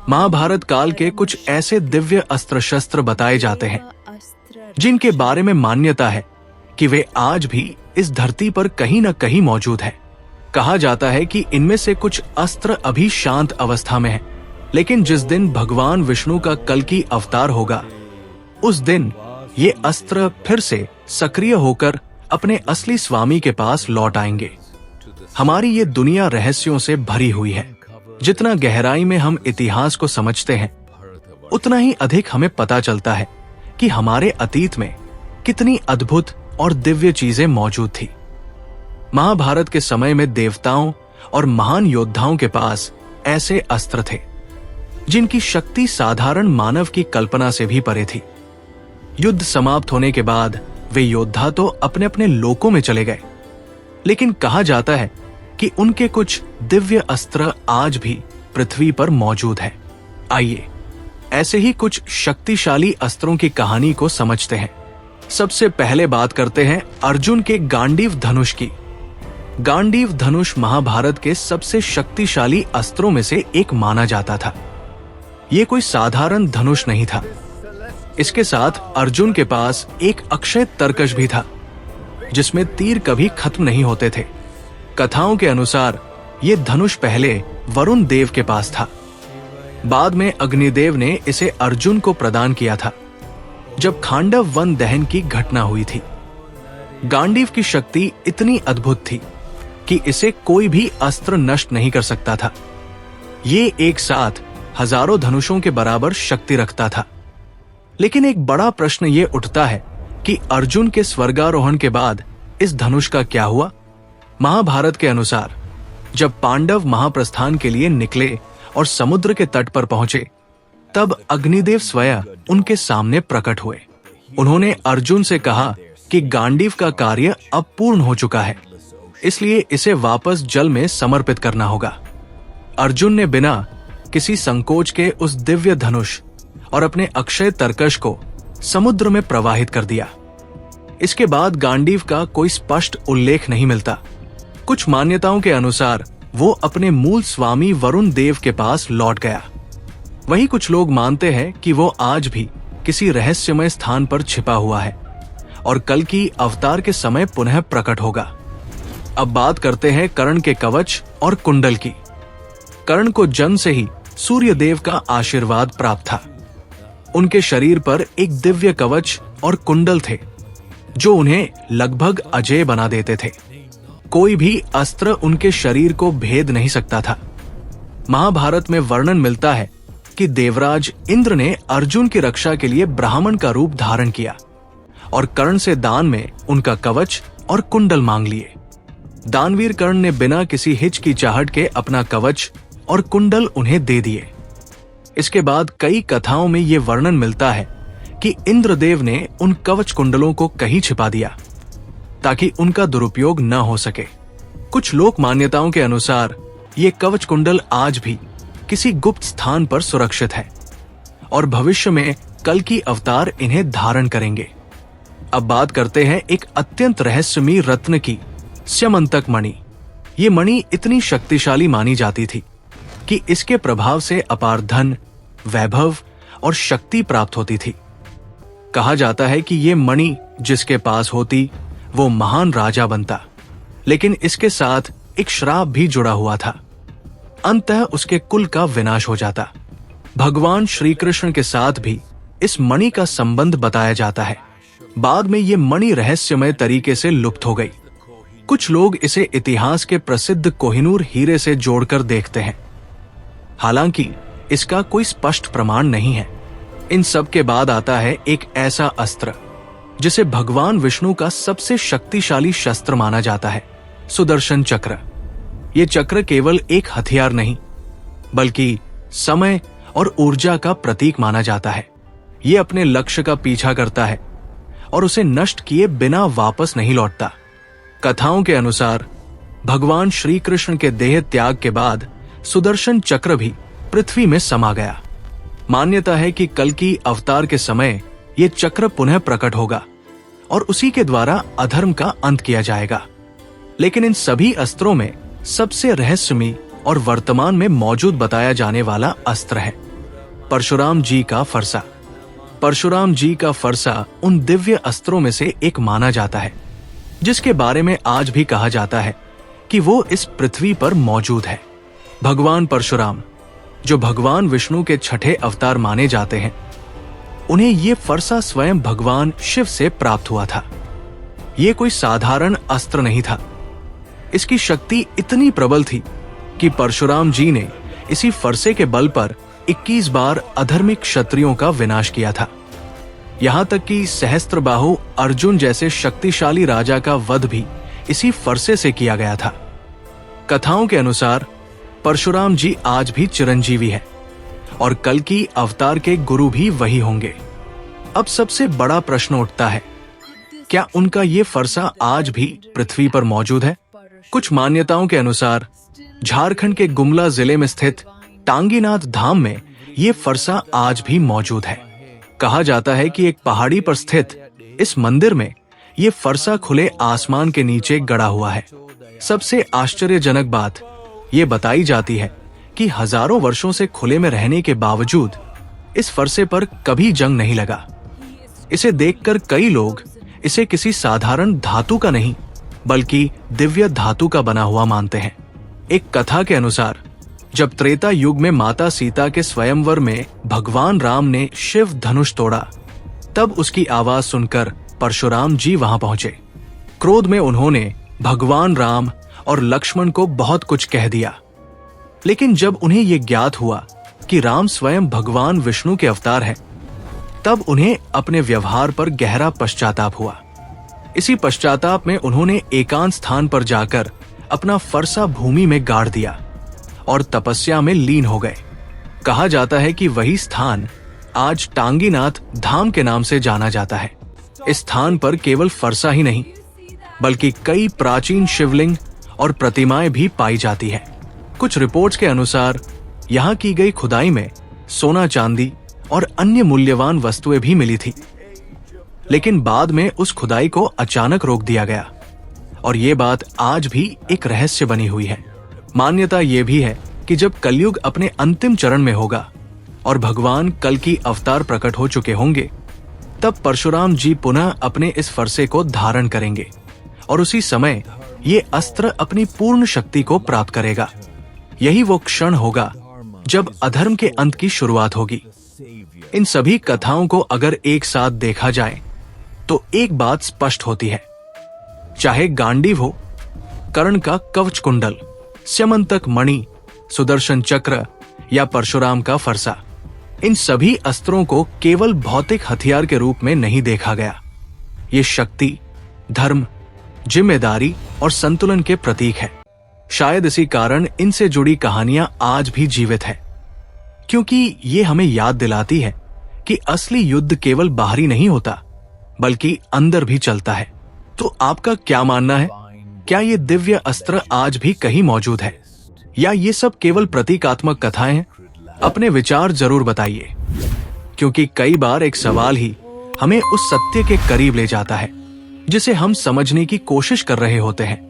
महाभारत काल के कुछ ऐसे दिव्य अस्त्र शस्त्र बताए जाते हैं जिनके बारे में मान्यता है कि वे आज भी इस धरती पर कहीं न कहीं मौजूद है। कहा जाता है कि इनमें से कुछ अस्त्र अभी शांत अवस्था में हैं, लेकिन जिस दिन भगवान विष्णु का कल्कि अवतार होगा उस दिन ये अस्त्र फिर से सक्रिय होकर अपने असली स्वामी के पास लौट आएंगे। हमारी ये दुनिया रहस्यों से भरी हुई है। जितना गहराई में हम इतिहास को समझते हैं उतना ही अधिक हमें पता चलता है कि हमारे अतीत में कितनी अद्भुत और दिव्य चीजें मौजूद थी। महाभारत के समय में देवताओं और महान योद्धाओं के पास ऐसे अस्त्र थे जिनकी शक्ति साधारण मानव की कल्पना से भी परे थी। युद्ध समाप्त होने के बाद वे योद्धा तो अपने अपने लोकों में चले गए, लेकिन कहा जाता है कि उनके कुछ दिव्य अस्त्र आज भी पृथ्वी पर मौजूद हैं। आइए ऐसे ही कुछ शक्तिशाली अस्त्रों की कहानी को समझते हैं। सबसे पहले बात करते हैं अर्जुन के गांडीव धनुष की। गांडीव धनुष महाभारत के सबसे शक्तिशाली अस्त्रों में से एक माना जाता था। ये कोई साधारण धनुष नहीं था। इसके साथ अर्जुन के पास एक अक्षय तरकश भी था जिसमें तीर कभी खत्म नहीं होते थे। कथाओं के अनुसार ये धनुष पहले वरुण देव के पास था, बाद में अग्निदेव ने इसे अर्जुन को प्रदान किया था जब खांडव वन दहन की घटना हुई थी। गांडीव की शक्ति इतनी अद्भुत थी कि इसे कोई भी अस्त्र नष्ट नहीं कर सकता था। ये एक साथ हजारों धनुषों के बराबर शक्ति रखता था। लेकिन एक बड़ा प्रश्न ये उठता है कि अर्जुन के स्वर्गारोहण के बाद इस धनुष का क्या हुआ? महाभारत के अनुसार जब पांडव महाप्रस्थान के लिए निकले और समुद्र के तट पर पहुंचे, तब अग्निदेव स्वयं उनके सामने प्रकट हुए। उन्होंने अर्जुन से कहा कि गांडीव का कार्य अब पूर्ण हो चुका है, इसलिए इसे वापस जल में समर्पित करना होगा। अर्जुन ने बिना किसी संकोच के उस दिव्य धनुष और अपने अक्षय तरकश को समुद्र में प्रवाहित कर दिया। इसके बाद गांडीव का कोई स्पष्ट उल्लेख नहीं मिलता। कुछ मान्यताओं के अनुसार वो अपने मूल स्वामी वरुण देव के पास लौट गया। वहीं कुछ लोग मानते हैं कि वो आज भी किसी रहस्यमय स्थान पर छिपा हुआ है और कल की अवतार के समय पुनः प्रकट होगा। अब बात करते हैं कर्ण के कवच और कुंडल की। कर्ण को जन्म से ही सूर्य देव का आशीर्वाद प्राप्त था। उनके शरीर पर एक दिव्य कवच और कुंडल थे जो उन्हें लगभग अजेय बना देते थे। कोई भी अस्त्र उनके शरीर को भेद नहीं सकता था। महाभारत में वर्णन मिलता है कि देवराज इंद्र ने अर्जुन की रक्षा के लिए ब्राह्मण का रूप धारण किया और कर्ण से दान में उनका कवच और कुंडल मांग लिए। दानवीर कर्ण ने बिना किसी हिचकिचाहट के अपना कवच और कुंडल उन्हें दे दिए। इसके बाद कई कथाओं में ये वर्णन मिलता है कि इंद्रदेव ने उन कवच कुंडलों को कहीं छिपा दिया ताकि उनका दुरुपयोग न हो सके। कुछ लोक मान्यताओं के अनुसार ये कवच कुंडल आज भी किसी गुप्त स्थान पर सुरक्षित है और भविष्य में कल की अवतार इन्हें धारण करेंगे। अब बात करते हैं एक अत्यंत रहस्यमयी रत्न की, स्यमंतक मणि। ये मणि इतनी शक्तिशाली मानी जाती थी कि इसके प्रभाव से अपार धन, वैभव और शक्ति प्राप्त होती थी। कहा जाता है कि ये मणि जिसके पास होती वो महान राजा बनता, लेकिन इसके साथ एक श्राप भी जुड़ा हुआ था। अंततः उसके कुल का विनाश हो जाता। भगवान श्री कृष्ण के साथ भी इस मणि का संबंध बताया जाता है। बाद में ये मणि रहस्यमय तरीके से लुप्त हो गई। कुछ लोग इसे इतिहास के प्रसिद्ध कोहिनूर हीरे से जोड़कर देखते हैं, हालांकि इसका कोई स्पष्ट प्रमाण नहीं है। इन सब के बाद आता है एक ऐसा अस्त्र जिसे भगवान विष्णु का सबसे शक्तिशाली शस्त्र माना जाता है, सुदर्शन चक्र। ये चक्र केवल एक हथियार नहीं बल्कि समय और ऊर्जा का प्रतीक माना जाता है। ये अपने लक्ष्य का पीछा करता है और उसे नष्ट किए बिना वापस नहीं लौटता। कथाओं के अनुसार भगवान श्री कृष्ण के देह त्याग के बाद सुदर्शन चक्र भी पृथ्वी में समा गया। मान्यता है कि कल की अवतार के समय ये चक्र पुनः प्रकट होगा और उसी के द्वारा अधर्म का अंत किया जाएगा। लेकिन इन सभी अस्त्रों में सबसे रहस्यमयी और वर्तमान में मौजूद बताया जाने वाला अस्त्र है परशुराम जी का फरसा। परशुराम जी का फरसा उन दिव्य अस्त्रों में से एक माना जाता है जिसके बारे में आज भी कहा जाता है कि वो इस पृथ्वी पर मौजूद है। भगवान परशुराम, जो भगवान विष्णु के छठे अवतार माने जाते हैं, उन्हें ये फरसा स्वयं भगवान शिव से प्राप्त हुआ था। ये कोई साधारण अस्त्र नहीं था। इसकी शक्ति इतनी प्रबल थी कि परशुराम जी ने इसी फरसे के बल पर 21 बार अधर्मिक क्षत्रियों का विनाश किया था। यहां तक कि सहस्त्रबाहु अर्जुन जैसे शक्तिशाली राजा का वध भी इसी फरसे से किया गया था। कथाओं के अनुसार परशुराम जी आज भी चिरंजीवी है और कल की अवतार के गुरु भी वही होंगे। अब सबसे बड़ा प्रश्न उठता है, क्या उनका ये फरसा आज भी पृथ्वी पर मौजूद है? कुछ मान्यताओं के अनुसार झारखंड के गुमला जिले में स्थित टांगीनाथ धाम में ये फरसा आज भी मौजूद है। कहा जाता है कि एक पहाड़ी पर स्थित इस मंदिर में ये फरसा खुले आसमान के नीचे गड़ा हुआ है। सबसे आश्चर्यजनक बात ये बताई जाती है कि हजारों वर्षों से खुले में रहने के बावजूद इस फरसे पर कभी जंग नहीं लगा। इसे देखकर कई लोग इसे किसी साधारण धातु का नहीं बल्कि दिव्य धातु का बना हुआ मानते हैं। एक कथा के अनुसार जब त्रेता युग में माता सीता के स्वयंवर में भगवान राम ने शिव धनुष तोड़ा, तब उसकी आवाज सुनकर परशुराम जी वहां पहुंचे। क्रोध में उन्होंने भगवान राम और लक्ष्मण को बहुत कुछ कह दिया। लेकिन जब उन्हें यह ज्ञात हुआ कि राम स्वयं भगवान विष्णु के अवतार हैं, तब उन्हें अपने व्यवहार पर गहरा पश्चाताप हुआ। इसी पश्चाताप में उन्होंने एकांत स्थान पर जाकर अपना फरसा भूमि में गाड़ दिया और तपस्या में लीन हो गए। कहा जाता है कि वही स्थान आज टांगीनाथ धाम के नाम से जाना जाता है। इस स्थान पर केवल फरसा ही नहीं बल्कि कई प्राचीन शिवलिंग और प्रतिमाएं भी पाई जाती है। कुछ रिपोर्ट्स के अनुसार यहाँ की गई खुदाई में सोना, चांदी और अन्य मूल्यवान वस्तुएं भी मिली थी। लेकिन बाद में उस खुदाई को अचानक रोक दिया गया और ये बात आज भी एक रहस्य बनी हुई है। मान्यता ये भी है कि जब कलयुग अपने अंतिम चरण में होगा और भगवान कल की अवतार प्रकट हो चुके होंगे, तब परशुराम जी पुनः अपने इस फरसे को धारण करेंगे और उसी समय ये अस्त्र अपनी पूर्ण शक्ति को प्राप्त करेगा। यही वो क्षण होगा जब अधर्म के अंत की शुरुआत होगी। इन सभी कथाओं को अगर एक साथ देखा जाए तो एक बात स्पष्ट होती है, चाहे गांडीव हो, कर्ण का कवच कुंडल, स्यमंतक मणि, सुदर्शन चक्र या परशुराम का फरसा, इन सभी अस्त्रों को केवल भौतिक हथियार के रूप में नहीं देखा गया। ये शक्ति, धर्म, जिम्मेदारी और संतुलन के प्रतीक है। शायद इसी कारण इनसे जुड़ी कहानियां आज भी जीवित है, क्योंकि ये हमें याद दिलाती है कि असली युद्ध केवल बाहरी नहीं होता बल्कि अंदर भी चलता है। तो आपका क्या मानना है? क्या ये दिव्य अस्त्र आज भी कहीं मौजूद है या ये सब केवल प्रतीकात्मक कथाएं हैं? अपने विचार जरूर बताइए, क्योंकि कई बार एक सवाल ही हमें उस सत्य के करीब ले जाता है जिसे हम समझने की कोशिश कर रहे होते हैं।